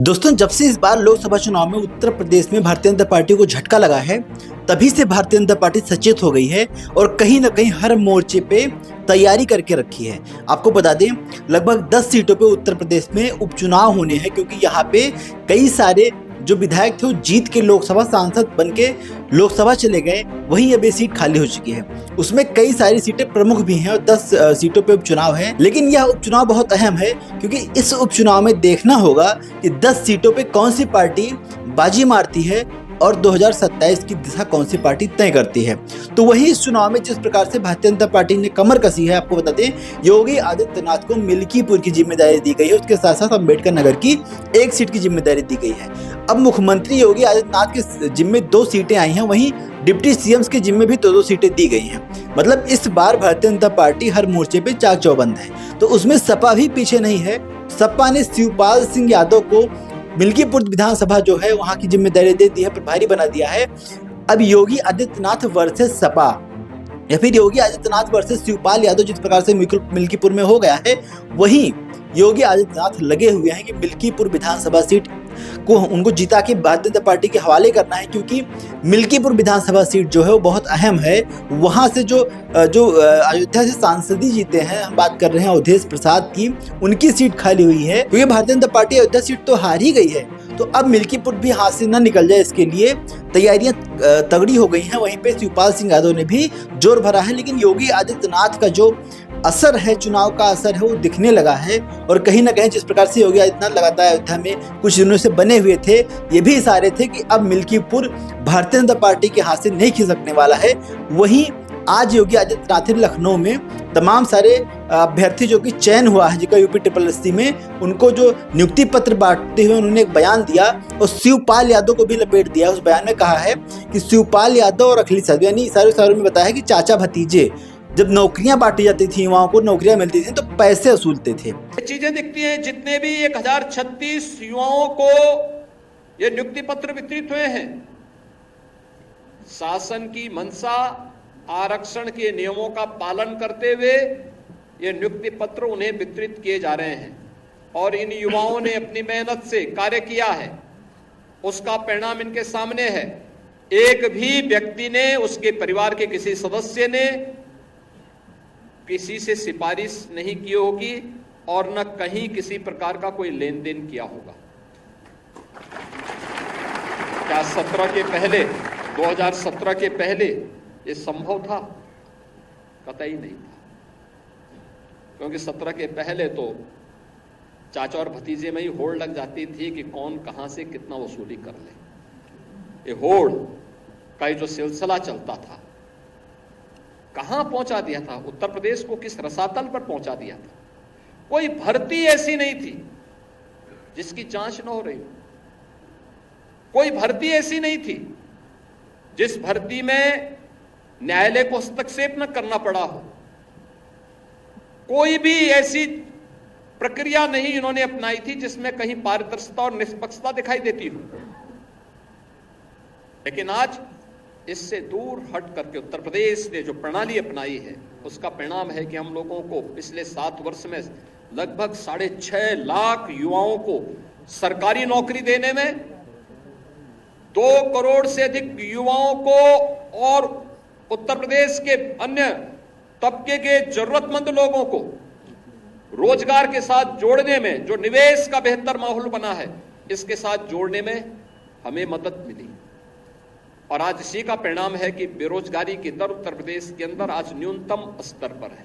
दोस्तों, जब से इस बार लोकसभा चुनाव में उत्तर प्रदेश में भारतीय जनता पार्टी को झटका लगा है, तभी से भारतीय जनता पार्टी सचेत हो गई है और कहीं ना कहीं हर मोर्चे पे तैयारी करके रखी है। आपको बता दें, लगभग 10 सीटों पे उत्तर प्रदेश में उपचुनाव होने हैं, क्योंकि यहाँ पे कई सारे जो विधायक थे वो जीत के लोकसभा सांसद बन के लोकसभा चले गए। वहीं अब ये सीट खाली हो चुकी है। उसमें कई सारी सीटें प्रमुख भी हैं और 10 सीटों पे उपचुनाव है। लेकिन यह उपचुनाव बहुत अहम है, क्योंकि इस उपचुनाव में देखना होगा कि 10 सीटों पे कौन सी पार्टी बाजी मारती है और 2027 की दिशा कौन सी पार्टी तय करती है। तो वही इस चुनाव में जिस प्रकार से भारतीय जनता पार्टी ने कमर कसी है, आपको बता दें, योगी आदित्यनाथ को मिल्कीपुर की जिम्मेदारी दी गई है। उसके साथ साथ अम्बेडकर नगर की एक सीट की जिम्मेदारी दी गई है। अब मुख्यमंत्री योगी आदित्यनाथ के जिम्मे 2 सीटें आई हैं, वहीं डिप्टी सीएम के जिम्मे भी 2-2 सीटें दी गई हैं। मतलब इस बार भारतीय जनता पार्टी हर मोर्चे पे चाक चौबंद है। तो उसमें सपा भी पीछे नहीं है। सपा ने शिवपाल सिंह यादव को मिल्कीपुर विधानसभा जो है वहां की जिम्मेदारी दे दी है, प्रभारी बना दिया है। अब योगी आदित्यनाथ वर्सेस सपा या फिर योगी आदित्यनाथ वर्सेस शिवपाल यादव जिस प्रकार से मिल्कीपुर में हो गया है, वहीं योगी आदित्यनाथ लगे हुए हैं कि मिल्कीपुर विधानसभा सीट को उनको जीता के भारतीय जनता पार्टी के हवाले करना है, क्योंकि मिल्कीपुर विधानसभा सीट जो है वो बहुत अहम है। वहां से जो अयोध्या से सांसद ही जीते हैं, हम बात कर रहे हैं अवधेश प्रसाद की, उनकी सीट खाली हुई है, क्योंकि भारतीय जनता पार्टी अयोध्या सीट तो हार ही गई है। तो अब मिल्कीपुर भी हाथ से न निकल जाए, इसके लिए तैयारियां तगड़ी हो गई हैं। वहीं पे शिवपाल सिंह यादव ने भी जोर भरा है। लेकिन योगी आदित्यनाथ का जो असर है, चुनाव का असर है, वो दिखने लगा है। और कहीं ना कहीं जिस प्रकार से योगी आदित्यनाथ लगातार अयोध्या में कुछ दिनों से बने हुए थे, ये भी इशारे थे कि अब मिल्कीपुर भारतीय जनता पार्टी के हाथ से नहीं खिसकने वाला है। वहीं आज योगी आदित्यनाथ ने लखनऊ में तमाम सारे अभ्यर्थी जो कि चयन हुआ है जिनका यूपी SSC में, उनको जो नियुक्ति पत्र बांटते हुए उन्होंने एक बयान दिया और शिवपाल यादव को भी लपेट दिया। उस बयान में कहा है कि शिवपाल यादव और अखिलेश यादव, यानी सारे में बताया कि चाचा भतीजे जब नौकरियां बांटी जाती थी, युवाओं को नौकरियां मिलती थी, तो पैसे वसूलते थे। चीजें दिखती हैं। जितने भी 1036 युवाओं को ये नियुक्ति पत्र वितरित हुए हैं, शासन की मंशा, आरक्षण के नियमों का पालन करते हुए ये नियुक्ति पत्र उन्हें वितरित किए जा रहे हैं। और इन युवाओं ने अपनी मेहनत से कार्य किया है, उसका परिणाम इनके सामने है। एक भी व्यक्ति ने, उसके परिवार के किसी सदस्य ने किसी से सिफारिश नहीं की होगी और न कहीं किसी प्रकार का कोई लेन देन किया होगा। क्या 2017 के पहले ये संभव था? कतई नहीं था, क्योंकि 17 के पहले तो चाचा और भतीजे में ही होड़ लग जाती थी कि कौन कहां से कितना वसूली कर ले। ये होड़ का जो सिलसिला चलता था, कहां पहुंचा दिया था? उत्तर प्रदेश को किस रसातल पर पहुंचा दिया था? कोई भर्ती ऐसी नहीं थी जिसकी जांच न हो रही हो। कोई भर्ती ऐसी नहीं थी जिस भर्ती में न्यायालय को हस्तक्षेप न करना पड़ा हो। कोई भी ऐसी प्रक्रिया नहीं इन्होंने अपनाई थी जिसमें कहीं पारदर्शिता और निष्पक्षता दिखाई देती हो। लेकिन आज इससे दूर हट करके उत्तर प्रदेश ने जो प्रणाली अपनाई है, उसका परिणाम है कि हम लोगों को पिछले 7 वर्ष में लगभग 6.5 लाख युवाओं को सरकारी नौकरी देने में, 2 करोड़ से अधिक युवाओं को और उत्तर प्रदेश के अन्य तबके के जरूरतमंद लोगों को रोजगार के साथ जोड़ने में, जो निवेश का बेहतर माहौल बना है, इसके साथ जोड़ने में हमें मदद मिली। और आज इसी का परिणाम है कि बेरोजगारी की दर उत्तर प्रदेश के अंदर आज न्यूनतम स्तर पर है।